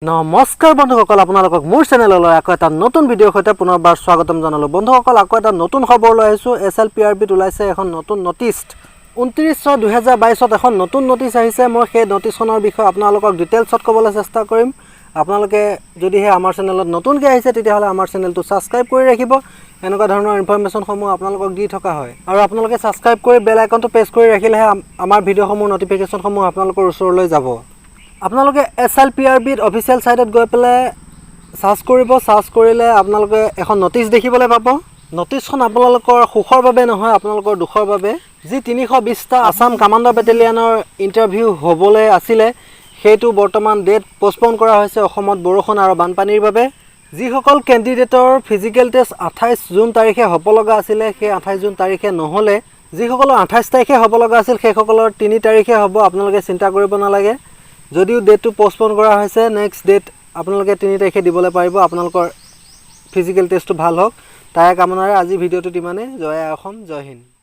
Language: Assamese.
নমস্কাৰ বন্ধুসকল, আপোনালোকক মোৰ চেনেললৈ আকৌ এটা নতুন ভিডিঅ'ৰ সৈতে পুনৰবাৰ স্বাগতম জনালোঁ। বন্ধুসকল, আকৌ এটা নতুন খবৰ লৈ আহিছোঁ। SLPRBত ওলাইছে এখন নতুন নটিচ। 29/6/2022 এখন নতুন নটিচ আহিছে। মই সেই নটিচখনৰ বিষয়ে আপোনালোকক ডিটেইলছত ক'বলৈ চেষ্টা কৰিম। আপোনালোকে যদিহে আমাৰ চেনেলত নতুনকৈ আহিছে তেতিয়াহ'লে আমাৰ চেনেলটো ছাবস্ক্ৰাইব কৰি ৰাখিব। এনেকুৱা ধৰণৰ ইনফৰমেশ্যনসমূহ আপোনালোকক দি থকা হয়। আৰু আপোনালোকে ছাবস্ক্ৰাইব কৰি বেল আইকনটো প্ৰেছ কৰি ৰাখিলেহে আমাৰ ভিডিঅ'সমূহ নটিফিকেশ্যনসমূহ আপোনালোকৰ ওচৰলৈ যাব। আপোনালোকে SLPRBত অফিচিয়েল সাইটত গৈ পেলাই সাৰ্চ কৰিব। সাৰ্চ কৰিলে আপোনালোকে এখন নটিচ দেখিবলৈ পাব। নটিচখন আপোনালোকৰ সুখৰ বাবে নহয়, আপোনালোকৰ দুখৰ বাবে। যি 320টা আসাম কামাণ্ডো বেটেলিয়নৰ ইণ্টাৰভিউ হ'বলৈ আছিলে, সেইটো বৰ্তমান ডেট পষ্টপন কৰা হৈছে অসমত বৰষুণ আৰু বানপানীৰ বাবে। যিসকল কেণ্ডিডেটৰ ফিজিকেল টেষ্ট 28 জুন তাৰিখে হ'ব লগা আছিলে, সেই 28 জুন তাৰিখে নহ'লে। যিসকলৰ 28 তাৰিখে হ'ব লগা আছিল, সেইসকলৰ 3 তাৰিখে হ'ব। আপোনালোকে চিন্তা কৰিব নালাগে। যদিও ডেটটো পষ্টপন কৰা হৈছে, নেক্সট ডেট আপোনালোকে 3 তাৰিখে দিবলৈ পাৰিব। আপোনালোকৰ ফিজিকেল টেষ্টটো ভাল হওক, তাৰে কামনাৰে আজি ভিডিঅ'টোত ইমানেই। জয় অসম, জয় হিন্দ।